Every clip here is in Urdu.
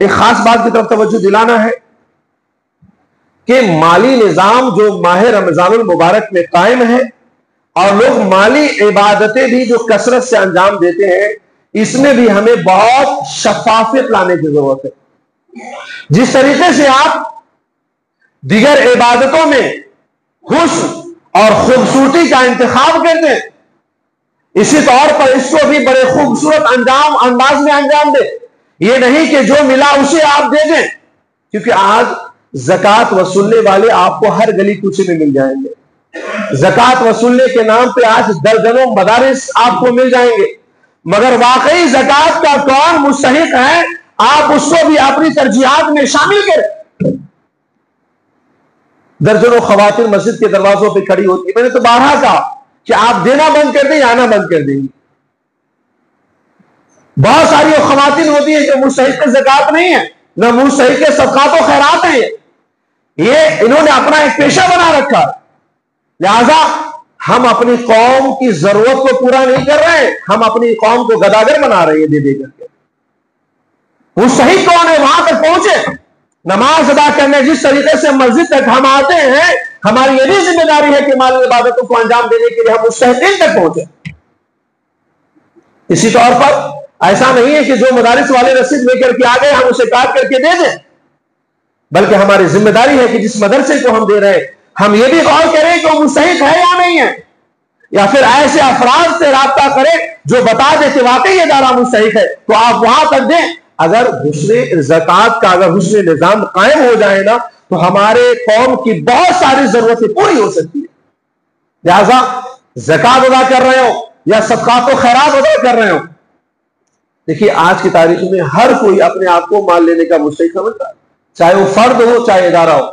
ایک خاص بات کی طرف توجہ دلانا ہے کہ مالی نظام جو ماہ رمضان المبارک میں قائم ہے اور لوگ مالی عبادتیں بھی جو کثرت سے انجام دیتے ہیں، اس میں بھی ہمیں بہت شفافیت لانے کی ضرورت ہے۔ جس طریقے سے آپ دیگر عبادتوں میں حسن اور خوبصورتی کا انتخاب کرتے ہیں، اسی طور پر اس کو بھی بڑے خوبصورت انداز میں انجام دیں۔ یہ نہیں کہ جو ملا اسے آپ دے دیں، کیونکہ آج زکوٰۃ وصولنے والے آپ کو ہر گلی کوچے میں مل جائیں گے۔ زکوٰۃ وصولنے کے نام پہ آج درجنوں مدارس آپ کو مل جائیں گے، مگر واقعی زکوٰۃ کا کون مستحق ہے، آپ اس کو بھی اپنی ترجیحات میں شامل کریں۔ درجنوں خواتین مسجد کے دروازوں پہ کھڑی ہوتی ہے، میں نے تو بارہا کہا کہ آپ دینا بند کر دیں یا آنا بند کر دیں گے۔ بہت ساری خواتین ہوتی ہیں جو مستحق زکوٰۃ نہیں ہے، نہ مستحق صدقات و خیرات ہیں، یہ انہوں نے اپنا ایک پیشہ بنا رکھا، لہذا ہم اپنی قوم کی ضرورت کو پورا نہیں کر رہے ہیں، ہم اپنی قوم کو گداگر بنا رہے ہیں دے دے کر کے۔ مستحق کون ہے؟ وہاں تک پہنچے، نماز ادا کرنے جس طریقے سے مسجد تک ہم آتے ہیں، ہماری یہ بھی ذمہ داری ہے کہ مالی عبادتوں کو انجام دینے کے لیے ہم مستحقین تک پہنچے۔ اسی طور پر ایسا نہیں ہے کہ جو مدارس والے رسید لے کر کے آ گئے ہم اسے کاٹ کر کے دے دیں، بلکہ ہماری ذمہ داری ہے کہ جس مدرسے کو ہم دے رہے ہیں ہم یہ بھی غور کریں کہ وہ مستحق ہے یا نہیں ہے، یا پھر ایسے افراد سے رابطہ کریں جو بتا دے کہ واقعی یہ ادارہ مستحق ہے تو آپ وہاں تک دیں۔ اگر حسن زکوٰۃ کا اگر حسن نظام قائم ہو جائے نا تو ہمارے قوم کی بہت ساری ضرورتیں پوری ہو سکتی ہے۔ لہذا زکوٰۃ ادا کر رہے ہو یا صدقات و خیرات ادا کر رہے ہو، دیکھیے آج کی تاریخ میں ہر کوئی اپنے آپ کو مال لینے کا مستحق سمجھتا ہے، چاہے وہ فرد ہو چاہے ادارہ ہو۔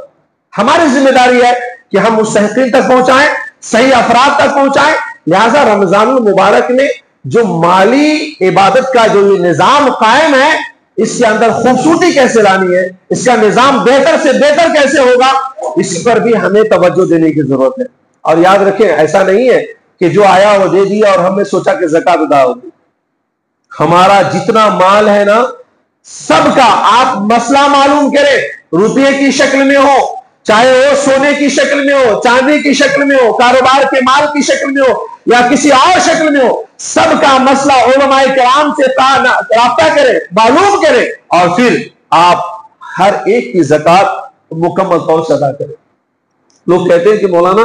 ہماری ذمہ داری ہے کہ ہم مستحقین تک پہنچائیں، صحیح افراد تک پہنچائیں۔ لہذا رمضان المبارک میں جو مالی عبادت کا جو یہ نظام قائم ہے، اس کے اندر خوبصورتی کیسے لانی ہے، اس کا نظام بہتر سے بہتر کیسے ہوگا، اس پر بھی ہمیں توجہ دینے کی ضرورت ہے۔ اور یاد رکھیں ایسا نہیں ہے کہ جو آیا وہ دے دیا اور ہم نے سوچا کہ زکوٰۃ ادا ہوگی۔ ہمارا جتنا مال ہے نا سب کا آپ مسئلہ معلوم کریں، روپے کی شکل میں ہو، چاہے وہ سونے کی شکل میں ہو، چاندی کی شکل میں ہو، کاروبار کے مال کی شکل میں ہو یا کسی اور شکل میں ہو، سب کا مسئلہ علماء کرام سے رابطہ کریں، معلوم کریں، اور پھر آپ ہر ایک کی زکوٰۃ مکمل طور سے ادا کریں۔ لوگ کہتے ہیں کہ مولانا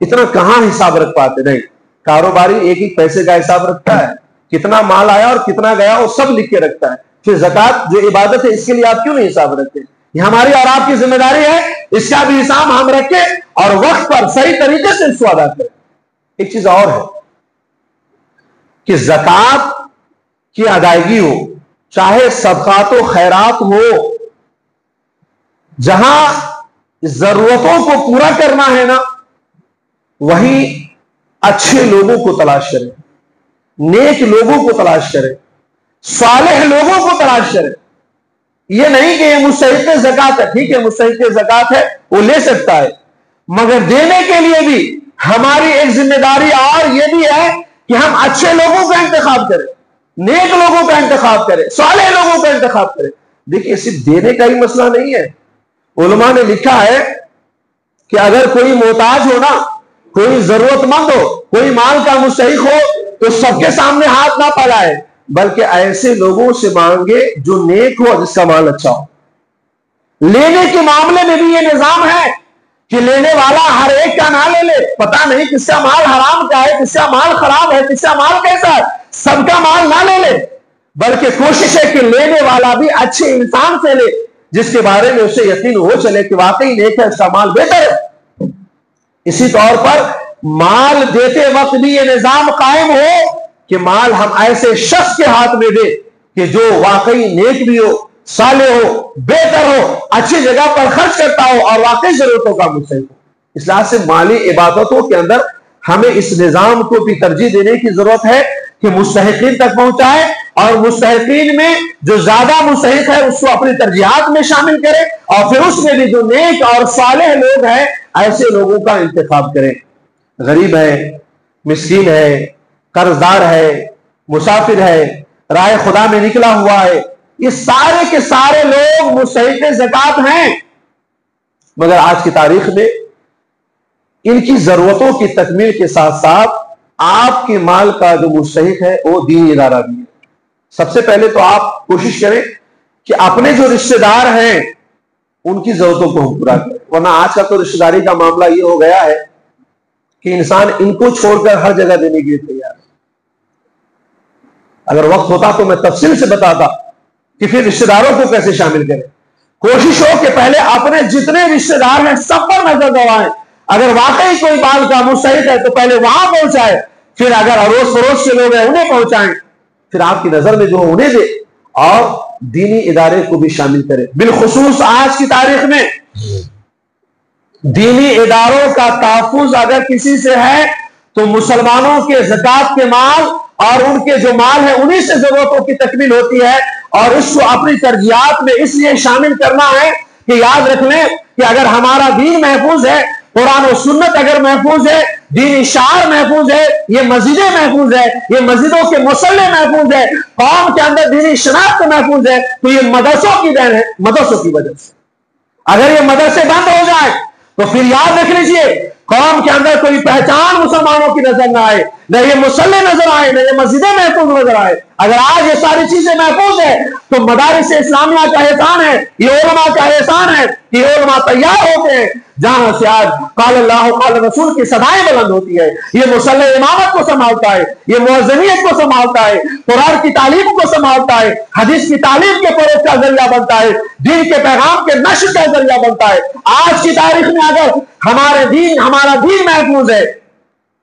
اتنا کہاں حساب رکھ پاتے؟ نہیں، کاروباری ایک ایک پیسے کا حساب رکھتا ہے، کتنا مال آیا اور کتنا گیا وہ سب لکھ کے رکھتا ہے۔ پھر زکوٰۃ جو عبادت ہے اس کے لیے آپ کیوں نہیں حساب رکھتے؟ یہ ہماری اور آپ کی ذمہ داری ہے، اس کا بھی حساب ہم رکھیں اور وقت پر صحیح طریقے سے اس کو ادا کریں۔ ایک چیز اور ہے کہ زکوٰۃ کی ادائیگی ہو، چاہے صدقات و خیرات ہو، جہاں ضرورتوں کو پورا کرنا ہے نا وہیں اچھے لوگوں کو تلاش کریں، نیک لوگوں کو تلاش کریں، صالح لوگوں کو تلاش کریں۔ یہ نہیں کہ یہ مستحق زکوٰۃ ہے، ٹھیک ہے مستحق زکوٰۃ ہے وہ لے سکتا ہے، مگر دینے کے لیے بھی ہماری ایک ذمہ داری اور یہ بھی ہے کہ ہم اچھے لوگوں کا انتخاب کریں، نیک لوگوں کا انتخاب کریں، صالح لوگوں کا انتخاب کریں۔ دیکھیے صرف دینے کا ہی مسئلہ نہیں ہے، علماء نے لکھا ہے کہ اگر کوئی محتاج ہو نا، کوئی ضرورت مند ہو، کوئی مال کا مستحق ہو تو سب کے سامنے ہاتھ نہ پھیلائے، بلکہ ایسے لوگوں سے مانگے جو نیک ہو، جس کا مال اچھا ہو۔ لینے کے معاملے میں بھی یہ نظام ہے کہ لینے والا ہر ایک کا نہ لے لے، پتہ نہیں کس کا مال حرام کا ہے، کس کا مال خراب ہے، کس کا مال کیسا ہے، سب کا مال نہ لے لے، بلکہ کوشش ہے کہ لینے والا بھی اچھے انسان سے لے جس کے بارے میں اسے یقین ہو چلے کہ واقعی نیک ہے، اس کا مال بہتر ہے۔ اسی طور پر مال دیتے وقت بھی یہ نظام قائم ہو کہ مال ہم ایسے شخص کے ہاتھ میں دے کہ جو واقعی نیک بھی ہو، صالح ہو، بہتر ہو، اچھی جگہ پر خرچ کرتا ہو اور واقعی ضرورتوں کا مستحق ہو۔ اس لحاظ سے مالی عبادتوں کے اندر ہمیں اس نظام کو بھی ترجیح دینے کی ضرورت ہے کہ مستحقین تک پہنچائے، اور مستحقین میں جو زیادہ مستحق ہے اس کو اپنی ترجیحات میں شامل کرے، اور پھر اس میں بھی جو نیک اور صالح لوگ ہیں ایسے لوگوں کا انتخاب کریں۔ غریب ہے، مسکین ہے، قرض دار ہے، مسافر ہے، راہ خدا میں نکلا ہوا ہے، یہ سارے کے سارے لوگ مستحق زکات ہیں، مگر آج کی تاریخ میں ان کی ضرورتوں کی تکمیل کے ساتھ ساتھ آپ کے مال کا جو مستحق ہے وہ دینی ادارہ بھی ہے۔ سب سے پہلے تو آپ کوشش کریں کہ اپنے جو رشتہ دار ہیں ان کی ضرورتوں کو ہم پورا کریں، ورنہ آج کا تو رشتہ داری کا معاملہ یہ ہو گیا ہے کہ انسان ان کو چھوڑ کر ہر جگہ دینے کے لیے تیار ہے۔ اگر وقت ہوتا تو میں تفصیل سے بتاتا کہ پھر رشتہ داروں کو کیسے شامل کریں۔ کوشش ہو کہ پہلے اپنے جتنے رشتہ دار ہیں سب پر نظر دوڑائیں، اگر واقعی کوئی مال کا مستحق ہے تو پہلے وہاں پہنچائے، پھر اگر اڑوس پڑوس کے لوگ ہیں انہیں پہنچائیں، پھر آپ کی نظر میں جو انہیں دے، اور دینی ادارے کو بھی شامل کرے۔ بالخصوص آج کی تاریخ میں دینی اداروں کا تحفظ اگر کسی سے ہے تو مسلمانوں کے زکات کے مال اور ان کے جو مال ہے انہی سے ضرورتوں کی تکمیل ہوتی ہے، اور اس کو اپنی ترجیحات میں اس لیے شامل کرنا ہے کہ یاد رکھ لیں کہ اگر ہمارا دین محفوظ ہے، قرآن و سنت اگر محفوظ ہے، دینی شعار محفوظ ہے، یہ مسجدیں محفوظ ہے، یہ مسجدوں کے مصلے محفوظ ہے، قوم کے اندر دینی شناخت محفوظ ہے، تو یہ مدرسوں کی دین ہے، مدرسوں کی وجہ سے۔ اگر یہ مدرسے بند ہو جائیں تو پھر یاد رکھ لیجئے قوم کے اندر کوئی پہچان مسلمانوں کی نظر نہ آئے، نہ یہ مصلے نظر آئے، نہ یہ مسجدیں محفوظ نظر آئے۔ اگر آج یہ ساری چیزیں محفوظ ہے تو مدارس اسلامیہ کا احسان ہے، یہ علماء کا احسان ہے، یہ علماء تیار ہوتے ہیں جہاں سے آج قال اللہ قال رسول کی صدائیں بلند ہوتی ہے، یہ مصلی امامت کو سنبھالتا ہے، یہ مؤذنیت کو سنبھالتا ہے، قرآن کی تعلیم کو سنبھالتا ہے، حدیث کی تعلیم کے فروغ کا ذریعہ بنتا ہے، دین کے پیغام کے نشر کا ذریعہ بنتا ہے۔ آج کی تاریخ میں اگر ہمارا دین محفوظ ہے،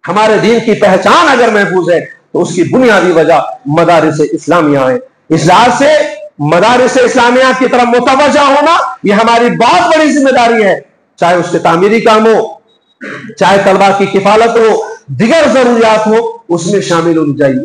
ہمارے دین کی پہچان اگر محفوظ ہے تو اس کی بنیادی وجہ مدارس اسلامیہ ہیں۔ اس لحاظ سے مدارس اسلامیہ کی طرف متوجہ ہونا یہ ہماری بہت بڑی ذمہ داری ہے، چاہے اس کے تعمیری کام ہو، چاہے طلبہ کی کفالت ہو، دیگر ضروریات ہو، اس میں شامل ہونی چاہیے۔